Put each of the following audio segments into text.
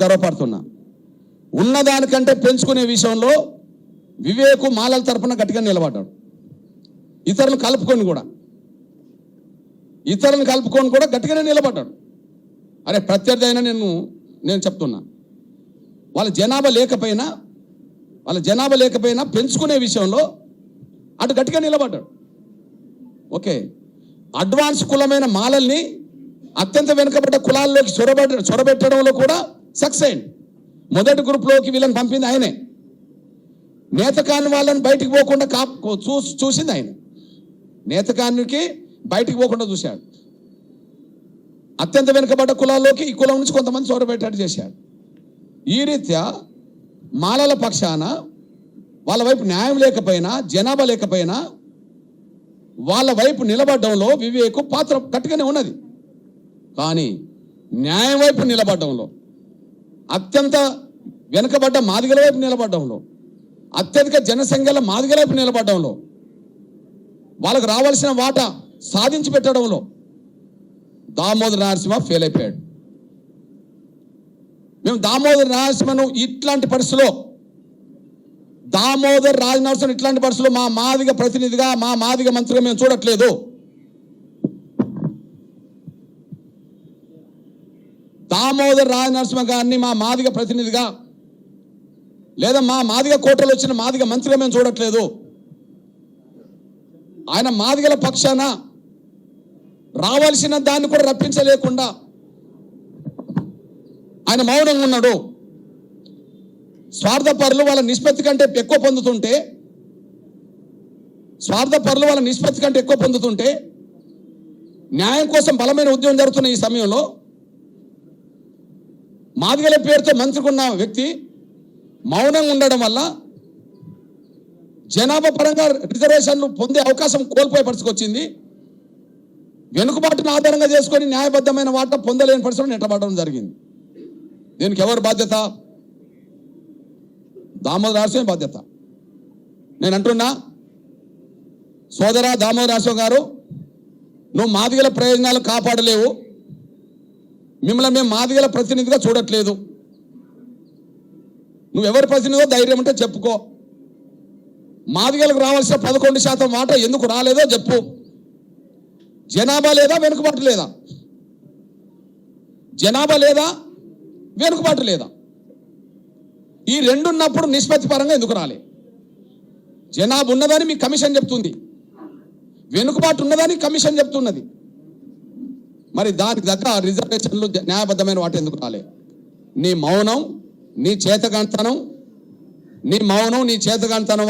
గర్వపడుతున్నా. ఉన్నదానికంటే పెంచుకునే విషయంలో వివేకు మాలల తరపున గట్టిగా నిలబడ్డాడు. ఇతరులను కలుపుకొని కూడా గట్టిగానే నిలబడ్డాడు. అరే ప్రత్యర్థి అయినా నేను చెప్తున్నా, వాళ్ళ జనాభా లేకపోయినా పెంచుకునే విషయంలో అటు గట్టిగా నిలబడ్డాడు. ఓకే, అడ్వాన్స్ కులమైన మాలల్ని అత్యంత వెనుకబడ్డ కులాల్లోకి చొరబెట్టడంలో కూడా సక్సెస్ అయింది. మొదటి గ్రూప్లోకి వీళ్ళని పంపింది ఆయనే. నేతకాని వాళ్ళని బయటికి పోకుండా చూసింది ఆయన. నేతకానికి బయటికి పోకుండా చూశాడు. అత్యంత వెనుకబడ్డ కులాల్లోకి ఈ కులం నుంచి కొంతమంది చొరబెట్టాడు చేశాడు. ఈ రీత్యా మాలల పక్షాన వాళ్ళ వైపు న్యాయం లేకపోయినా, జనాభా లేకపోయినా వాళ్ళ వైపు నిలబడడంలో వివేకు పాత్ర గట్టిగానే ఉన్నది. కానీ న్యాయం వైపు నిలబడడంలో, అత్యంత వెనుకబడ్డ మాదిగల వైపు నిలబడడంలో, అత్యధిక జనసంఖ్యల మాదిగల వైపు నిలబడడంలో, వాళ్ళకు రావాల్సిన వాటా సాధించి పెట్టడంలో దామోదర నరసింహ ఫెయిల్ అయిపోయాడు. మేము దామోదర నరసింహను ఇట్లాంటి పరిస్థితుల్లో, దామోదర్ రాజనరసింహ ఇట్లాంటి పరిస్థితుల్లో మా మాదిగ ప్రతినిధిగా, మా మాదిగ మంత్రిగా మేము చూడట్లేదు. దామోదర్ రాజనరసింహ గారిని మా మాదిగ ప్రతినిధిగా లేదా మా మాదిగ కోటలో వచ్చిన మాదిగ మంత్రిగా మేము చూడట్లేదు. ఆయన మాదిగల పక్షాన రావాల్సిన దాన్ని కూడా రప్పించలేకుండా ఆయన మౌనంగా ఉన్నాడు. స్వార్థపరులు వాళ్ళ నిష్పత్తి కంటే ఎక్కువ పొందుతుంటే న్యాయం కోసం బలమైన ఉద్యమం జరుగుతున్న ఈ సమయంలో మాదిగల పేరుతో మంత్రికున్న వ్యక్తి మౌనంగా ఉండడం వల్ల జనాభా పరంగా రిజర్వేషన్లు పొందే అవకాశం కోల్పోయే పరిస్థితి వచ్చింది. వెనుకబాటును ఆధారంగా చేసుకొని న్యాయబద్ధమైన వాటా పొందలేని పరిస్థితులు నెట్టబడడం జరిగింది. దీనికి ఎవరు బాధ్యత? దామోదర నరసింహ బాధ్యత. నేను అంటున్నా, సోదరా దామోదర నరసింహ గారు, నువ్వు మాదిగల ప్రయోజనాలు కాపాడలేవు. మిమ్మల్ని మేము మాదిగల ప్రతినిధిగా చూడట్లేదు. నువ్వెవరి ప్రతినిధో ధైర్యం ఉంటే చెప్పుకో. మాదిగలకు రావాల్సిన 11% వాటా ఎందుకు రాలేదో చెప్పు. జనాభా లేదా, వెనుకబాటు లేదా? జనాభా లేదా, వెనుకబాటు లేదా? ఈ రెండు ఉన్నప్పుడు నిష్పత్తి పరంగా ఎందుకు రాలే? జనాభా ఉన్నదని మీ కమిషన్ చెప్తుంది, వెనుకబాటు ఉన్నదని కమిషన్ చెప్తున్నది. మరి దానికి దగ్గర రిజర్వేషన్లు న్యాయబద్ధమైన వాటి ఎందుకు రాలే? నీ మౌనం, నీ చేతగాంతనం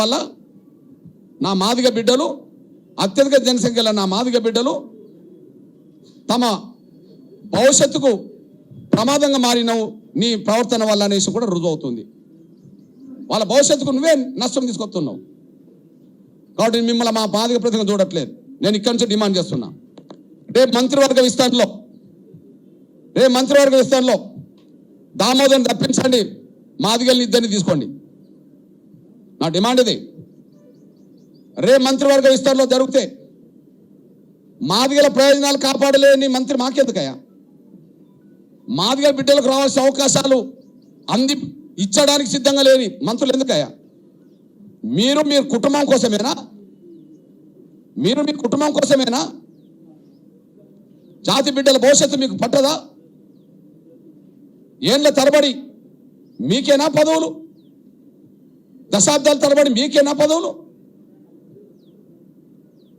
వల్ల నా మాదిగ బిడ్డలు, అత్యధిక జనసంఖ్యల నా మాదిగ బిడ్డలు తమ భవిష్యత్తుకు ప్రమాదంగా మారినవు నీ ప్రవర్తన వల్ల అనేసి కూడా రుజువు అవుతుంది. వాళ్ళ భవిష్యత్తుకు నువ్వే నష్టం తీసుకొస్తున్నావు. కాబట్టి మిమ్మల్ని మా మాదిగ ప్రతిగా చూడట్లేదు. నేను ఇక్కడి నుంచి డిమాండ్ చేస్తున్నా, రేపు మంత్రివర్గ విస్తరణలో దామోదర్ని తప్పించండి, మాదిగల్ని ఇద్దరిని తీసుకోండి. నా డిమాండ్ ఇది. రేపు మంత్రివర్గ విస్తరణలో జరిగితే మాదిగల ప్రయోజనాలు కాపాడలేని మంత్రి మాకెందుకయ్యా? మాదిగల బిడ్డలకు రావాల్సిన అవకాశాలు ఇచ్చడానికి సిద్ధంగా లేని మంత్రులు ఎందుకయ్యా? మీరు మీ కుటుంబం కోసమేనా? జాతి బిడ్డల భవిష్యత్తు మీకు పట్టదా? ఏళ్ళ తరబడి మీకేనా పదవులు? దశాబ్దాల తరబడి మీకేనా పదవులు?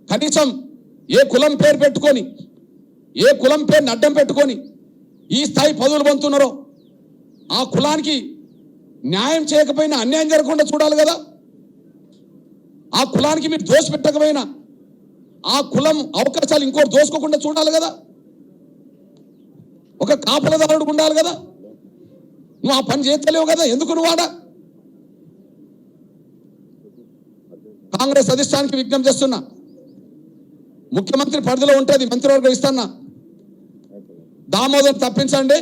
కనీసం ఏ కులం పేరు పెట్టుకొని, ఏ కులం పేరుని అడ్డం పెట్టుకొని ఈ స్థాయి పదవులు పొందుతున్నారో ఆ కులానికి న్యాయం చేయకపోయినా అన్యాయం జరగకుండా చూడాలి కదా. ఆ కులానికి మీరు దోష పెట్టకపోయినా ఆ కులం అవకాశాలు ఇంకోటి దోసుకోకుండా చూడాలి కదా. ఒక కాపలదారుడు ఉండాలి కదా. నువ్వు ఆ పని చేస్తలేవు కదా. ఎందుకు నువ్వు కాంగ్రెస్ అధిష్టానానికి విజ్ఞప్తి చేస్తున్నా, ముఖ్యమంత్రి పరిధిలో ఉంటుంది మంత్రివర్గం ఇస్తున్నా, దామోదర్ తప్పించండి,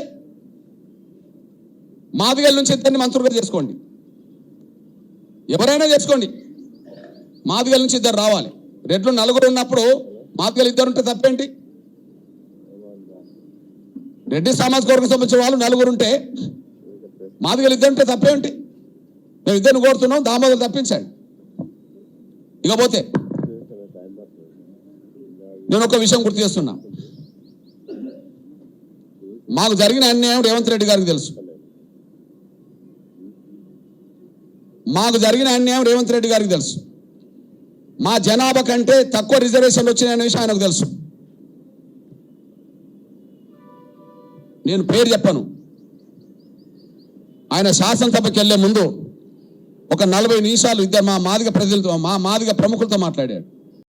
మాదిగల నుంచి ఇద్దరిని మంత్రులుగా చేసుకోండి. ఎవరైనా చేసుకోండి, మాదిగల నుంచి ఇద్దరు రావాలి. రెడ్లు 4 ఉన్నప్పుడు మాదిగలు 2 ఉంటే తప్పేంటి? రెడ్డి సామాజిక వర్గం సంబంధించిన వాళ్ళు 4 ఉంటే మాదిగలు ఇద్దరంటే తప్పేంటి? మేము ఇద్దరిని కోరుతున్నాం, దామోదరు తప్పించండి. ఇకపోతే నేను ఒక విషయం గుర్తు చేస్తున్నా. మాకు జరిగిన అన్యాయం రేవంత్ రెడ్డి గారికి తెలుసు. మాకు జరిగిన అన్యాయం రేవంత్ రెడ్డి గారికి తెలుసు. మా జనాభా కంటే తక్కువ రిజర్వేషన్లు వచ్చినాయనే విషయం ఆయనకు తెలుసు. నేను పేరు చెప్పను. ఆయన శాసనసభకి వెళ్లే ముందు ఒక 40 నిమిషాలు ఇద్దరు మా మాదిగ ప్రజలతో, మా మాదిగ ప్రముఖులతో మాట్లాడాడు.